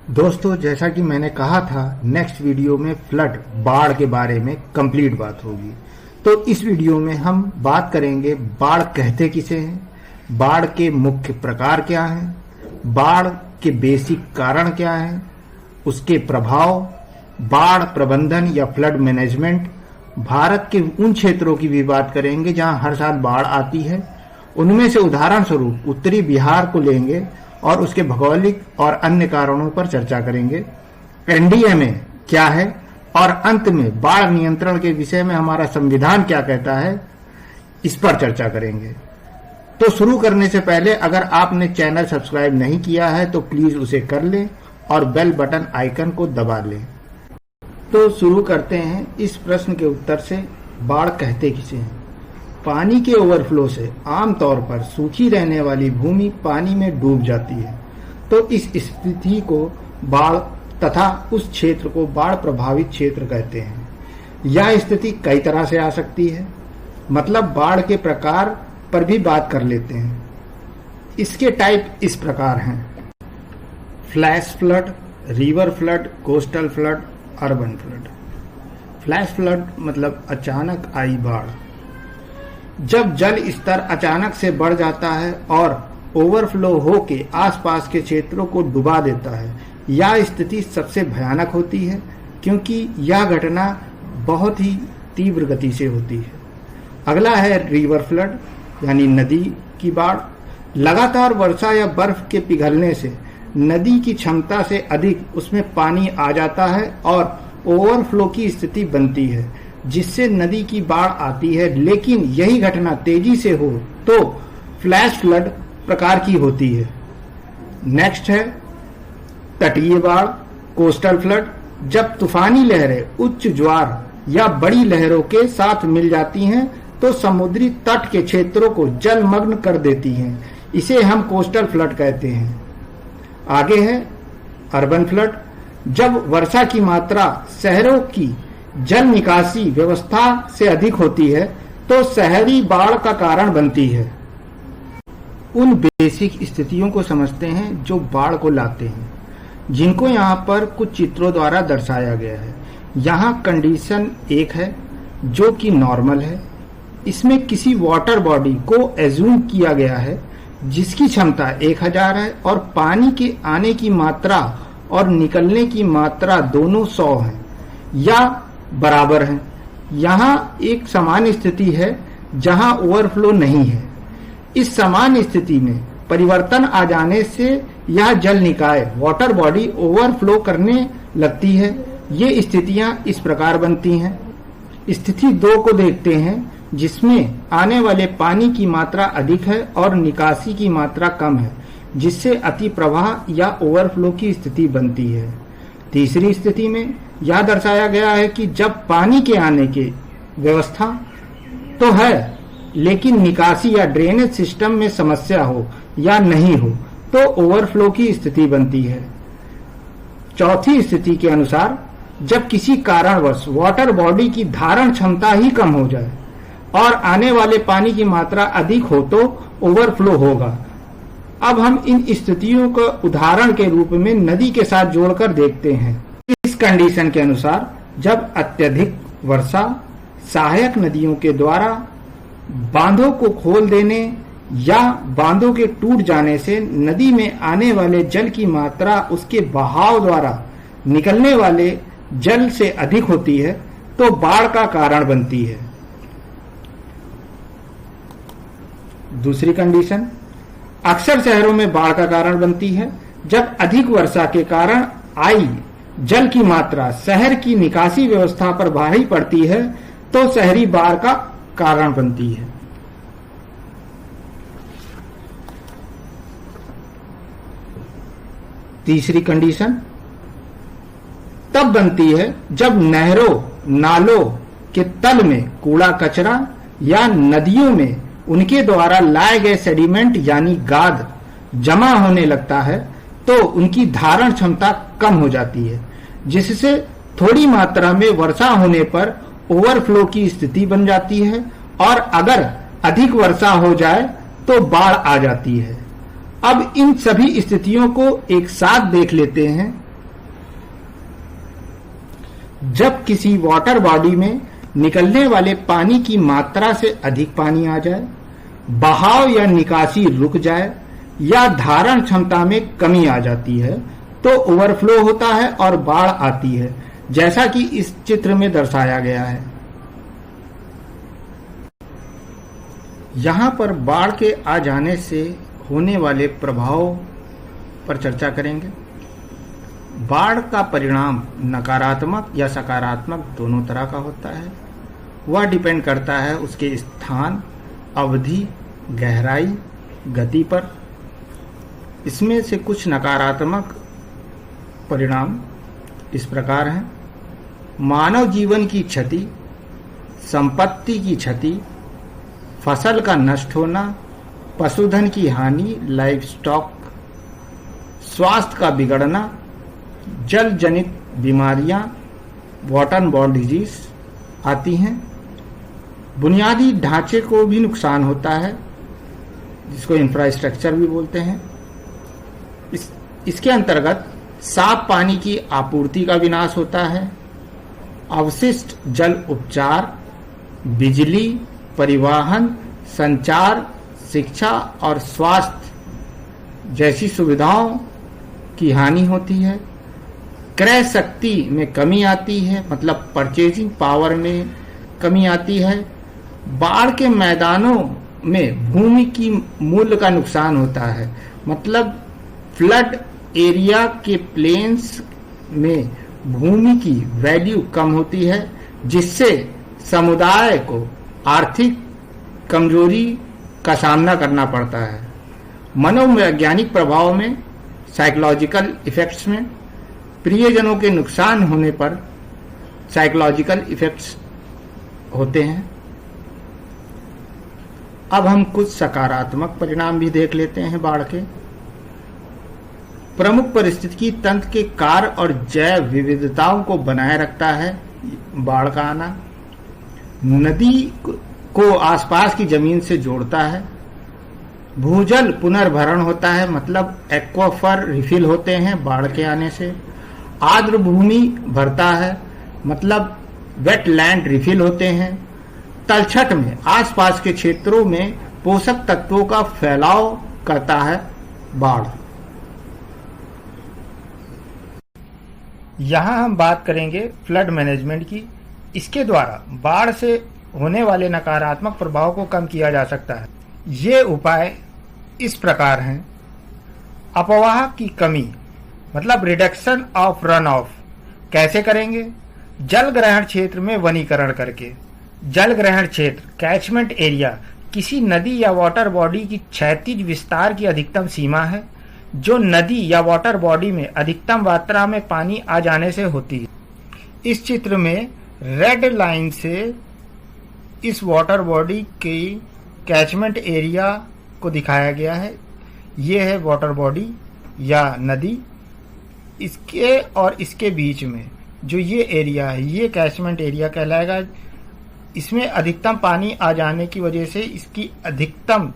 दोस्तों, जैसा कि मैंने कहा था, नेक्स्ट वीडियो में फ्लड बाढ़ के बारे में कंप्लीट बात होगी। तो इस वीडियो में हम बात करेंगे बाढ़ कहते किसे हैं, बाढ़ के मुख्य प्रकार क्या हैं, बाढ़ के बेसिक कारण क्या हैं, उसके प्रभाव, बाढ़ प्रबंधन या फ्लड मैनेजमेंट, भारत के उन क्षेत्रों की भी बात करेंगे जहां हर साल बाढ़ आती है। उनमें से उदाहरण स्वरूप उत्तरी बिहार को लेंगे और उसके भौगोलिक और अन्य कारणों पर चर्चा करेंगे। एनडीएमए क्या है और अंत में बाढ़ नियंत्रण के विषय में हमारा संविधान क्या कहता है, इस पर चर्चा करेंगे। तो शुरू करने से पहले अगर आपने चैनल सब्सक्राइब नहीं किया है तो प्लीज उसे कर लें और बेल बटन आइकन को दबा लें। तो शुरू करते हैं इस प्रश्न के उत्तर से, बाढ़ कहते किसे हैं। पानी के ओवरफ्लो से आमतौर पर सूखी रहने वाली भूमि पानी में डूब जाती है, तो इस स्थिति को बाढ़ तथा उस क्षेत्र को बाढ़ प्रभावित क्षेत्र कहते हैं। यह स्थिति कई तरह से आ सकती है, मतलब बाढ़ के प्रकार पर भी बात कर लेते हैं। इसके टाइप इस प्रकार हैं: flash flood, river flood, coastal flood, urban flood. Flash flood मतलब अचानक आई बाढ़। जब जल स्तर अचानक से बढ़ जाता है और ओवरफ्लो होके आसपास के क्षेत्रों को डुबा देता है, यह स्थिति सबसे भयानक होती है क्योंकि यह घटना बहुत ही तीव्र गति से होती है। अगला है रिवर फ्लड यानी नदी की बाढ़। लगातार वर्षा या बर्फ के पिघलने से नदी की क्षमता से अधिक उसमें पानी आ जाता है और ओवरफ्लो की स्थिति बनती है, जिससे नदी की बाढ़ आती है। लेकिन यही घटना तेजी से हो तो फ्लैश फ्लड प्रकार की होती है। नेक्स्ट है तटीय बाढ़, कोस्टल फ्लड। जब तूफानी लहरें उच्च ज्वार या बड़ी लहरों के साथ मिल जाती हैं तो समुद्री तट के क्षेत्रों को जलमग्न कर देती हैं, इसे हम कोस्टल फ्लड कहते हैं। आगे है अर्बन फ्लड। जब वर्षा की मात्रा शहरों की जल निकासी व्यवस्था से अधिक होती है तो शहरी बाढ़ का कारण बनती है। उन बेसिक स्थितियों को समझते हैं जो बाढ़ को लाते हैं, जिनको यहाँ पर कुछ चित्रों द्वारा दर्शाया गया है। यहाँ कंडीशन एक है जो कि नॉर्मल है। इसमें किसी वाटर बॉडी को एज्यूम किया गया है जिसकी क्षमता 1000 है और पानी के आने की मात्रा और निकलने की मात्रा दोनों 100 है या बराबर है। यहाँ एक समान स्थिति है जहाँ ओवरफ्लो नहीं है। इस समान स्थिति में परिवर्तन आ जाने से यह जल निकाय वाटर बॉडी ओवरफ्लो करने लगती है। ये स्थितियां इस प्रकार बनती हैं। स्थिति 2 को देखते हैं, जिसमें आने वाले पानी की मात्रा अधिक है और निकासी की मात्रा कम है, जिससे अति प्रवाह या ओवरफ्लो की स्थिति बनती है। तीसरी स्थिति में यह दर्शाया गया है कि जब पानी के आने की व्यवस्था तो है लेकिन निकासी या ड्रेनेज सिस्टम में समस्या हो या नहीं हो तो ओवरफ्लो की स्थिति बनती है। चौथी स्थिति के अनुसार जब किसी कारणवश वाटर बॉडी की धारण क्षमता ही कम हो जाए और आने वाले पानी की मात्रा अधिक हो तो ओवरफ्लो होगा। अब हम इन स्थितियों को उदाहरण के रूप में नदी के साथ जोड़कर देखते हैं। इस कंडीशन के अनुसार जब अत्यधिक वर्षा सहायक नदियों के द्वारा बांधों को खोल देने या बांधों के टूट जाने से नदी में आने वाले जल की मात्रा उसके बहाव द्वारा निकलने वाले जल से अधिक होती है तो बाढ़ का कारण बनती है। दूसरी कंडीशन अक्सर शहरों में बाढ़ का कारण बनती है। जब अधिक वर्षा के कारण आई जल की मात्रा शहर की निकासी व्यवस्था पर भारी पड़ती है तो शहरी बाढ़ का कारण बनती है। तीसरी कंडीशन तब बनती है जब नहरों नालों के तल में कूड़ा कचरा या नदियों में उनके द्वारा लाए गए सेडिमेंट यानी गाद जमा होने लगता है तो उनकी धारण क्षमता कम हो जाती है, जिससे थोड़ी मात्रा में वर्षा होने पर ओवरफ्लो की स्थिति बन जाती है और अगर अधिक वर्षा हो जाए तो बाढ़ आ जाती है। अब इन सभी स्थितियों को एक साथ देख लेते हैं जब किसी वाटर बॉडी में निकलने वाले पानी की मात्रा से अधिक पानी आ जाए, बहाव या निकासी रुक जाए या धारण क्षमता में कमी आ जाती है तो ओवरफ्लो होता है और बाढ़ आती है, जैसा कि इस चित्र में दर्शाया गया है। यहां पर बाढ़ के आ जाने से होने वाले प्रभाव पर चर्चा करेंगे। बाढ़ का परिणाम नकारात्मक या सकारात्मक दोनों तरह का होता है। वह डिपेंड करता है उसके स्थान, अवधि, गहराई, गति पर। इसमें से कुछ नकारात्मक परिणाम इस प्रकार हैं: मानव जीवन की क्षति, संपत्ति की क्षति, फसल का नष्ट होना, पशुधन की हानि, लाइफ स्टॉक, स्वास्थ्य का बिगड़ना, जल जनित बीमारियां, वाटर बॉर्न डिजीज आती हैं। बुनियादी ढांचे को भी नुकसान होता है, जिसको इंफ्रास्ट्रक्चर भी बोलते हैं। इसके अंतर्गत साफ पानी की आपूर्ति का विनाश होता है, अवशिष्ट जल उपचार, बिजली, परिवहन, संचार, शिक्षा और स्वास्थ्य जैसी सुविधाओं की हानि होती है। क्रय शक्ति में कमी आती है, मतलब परचेजिंग पावर में कमी आती है। बाढ़ के मैदानों में भूमि की मूल्य का नुकसान होता है, मतलब फ्लड एरिया के प्लेन्स में भूमि की वैल्यू कम होती है, जिससे समुदाय को आर्थिक कमजोरी का सामना करना पड़ता है। मनोवैज्ञानिक प्रभाव में, साइकोलॉजिकल इफेक्ट्स में, प्रियजनों के नुकसान होने पर साइकोलॉजिकल इफेक्ट्स होते हैं। अब हम कुछ सकारात्मक परिणाम भी देख लेते हैं बाढ़ के। प्रमुख पारिस्थितिकी तंत्र के कार्य और जैव विविधताओं को बनाए रखता है बाढ़ का आना। नदी को आसपास की जमीन से जोड़ता है। भूजल पुनर्भरण होता है, मतलब एक्वाफर रिफिल होते हैं बाढ़ के आने से। आर्द्र भूमि भरता है, मतलब वेटलैंड रिफिल होते हैं। तलछट में आसपास के क्षेत्रों में पोषक तत्वों का फैलाव करता है बाढ़। यहां हम बात करेंगे फ्लड मैनेजमेंट की। इसके द्वारा बाढ़ से होने वाले नकारात्मक प्रभाव को कम किया जा सकता है। ये उपाय इस प्रकार हैं: अपवाह की कमी, मतलब रिडक्शन ऑफ रन ऑफ। कैसे करेंगे? जल ग्रहण क्षेत्र में वनीकरण करके। जल ग्रहण क्षेत्र, कैचमेंट एरिया, किसी नदी या वाटर बॉडी की क्षैतिज विस्तार की अधिकतम सीमा है, जो नदी या वाटर बॉडी में अधिकतम मात्रा में पानी आ जाने से होती है। इस चित्र में रेड लाइन से इस वाटर बॉडी की कैचमेंट एरिया को दिखाया गया है। ये है वाटर बॉडी या नदी। इसके और इसके बीच में जो ये एरिया है, ये कैचमेंट एरिया कहलाएगा। इसमें अधिकतम पानी आ जाने की वजह से इसकी अधिकतम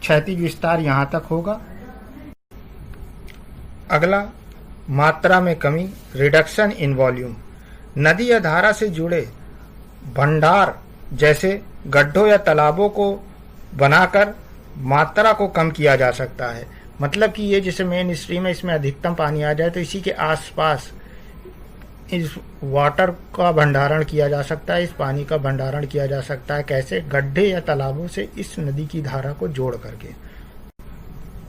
क्षैतिज विस्तार यहां तक होगा। अगला, मात्रा में कमी, रिडक्शन इन वॉल्यूम। नदी या धारा से जुड़े भंडार जैसे गड्ढों या तालाबों को बनाकर मात्रा को कम किया जा सकता है। मतलब कि ये जैसे मेन स्ट्रीम है, इसमें अधिकतम पानी आ जाए तो इसी के आसपास इस वाटर का भंडारण किया जा सकता है, इस पानी का भंडारण किया जा सकता है। कैसे? गड्ढे या तालाबों से इस नदी की धारा को जोड़ करके।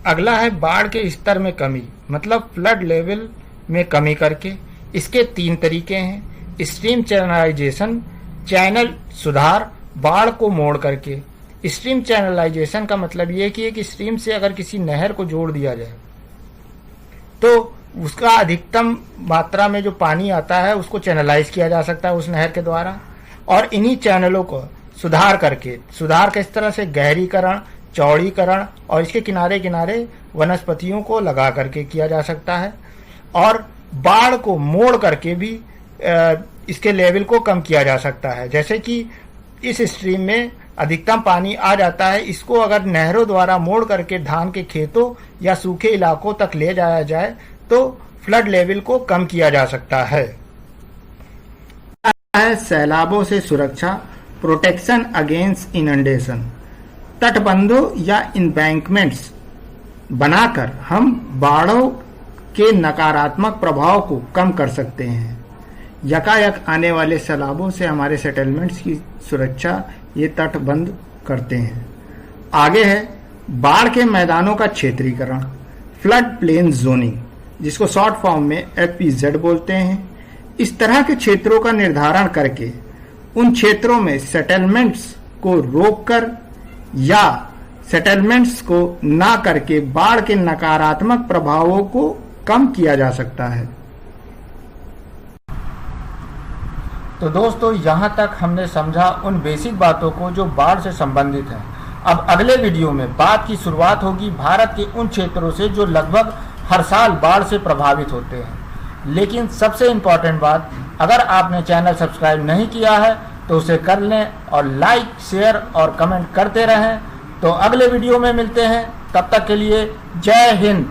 अगला है बाढ़ के स्तर में कमी, मतलब फ्लड लेवल में कमी करके। इसके 3 तरीके हैं: स्ट्रीम चैनलाइजेशन, चैनल सुधार, बाढ़ को मोड़ करके। स्ट्रीम चैनलाइजेशन का मतलब ये कि एक स्ट्रीम से अगर किसी नहर को जोड़ दिया जाए तो उसका अधिकतम मात्रा में जो पानी आता है उसको चैनलाइज किया जा सकता है उस नहर के द्वारा। और इन्हीं चैनलों को सुधार करके, सुधार किस तरह से? गहरीकरण, चौड़ीकरण और इसके किनारे किनारे वनस्पतियों को लगा करके किया जा सकता है। और बाढ़ को मोड़ करके भी इसके लेवल को कम किया जा सकता है। जैसे कि इस स्ट्रीम में अधिकतम पानी आ जाता है, इसको अगर नहरों द्वारा मोड़ करके धान के खेतों या सूखे इलाकों तक ले जाया जाए तो फ्लड लेवल को कम किया जा सकता है। है सैलाबों से सुरक्षा, प्रोटेक्शन अगेंस्ट इनंडेशन। तटबंधों या इम्बैंकमेंट्स बनाकर हम बाढ़ों के नकारात्मक प्रभाव को कम कर सकते हैं। यकायक आने वाले सैलाबों से हमारे सेटलमेंट्स की सुरक्षा ये तटबंध करते हैं। आगे है बाढ़ के मैदानों का क्षेत्रीकरण, फ्लड प्लेन जोनिंग, जिसको शॉर्ट फॉर्म में FPZ बोलते हैं। इस तरह के क्षेत्रों का निर्धारण करके उन क्षेत्रों में सेटलमेंट्स को रोककर या सेटलमेंट्स को ना करके बाढ़ के नकारात्मक प्रभावों को कम किया जा सकता है। तो दोस्तों, यहाँ तक हमने समझा उन बेसिक बातों को जो बाढ़ से संबंधित है। अब अगले वीडियो में बात की शुरुआत होगी भारत के उन क्षेत्रों से जो लगभग हर साल बाढ़ से प्रभावित होते हैं। लेकिन सबसे इम्पॉर्टेंट बात, अगर आपने चैनल सब्सक्राइब नहीं किया है तो उसे कर लें और लाइक, शेयर और कमेंट करते रहें। तो अगले वीडियो में मिलते हैं, तब तक के लिए जय हिंद।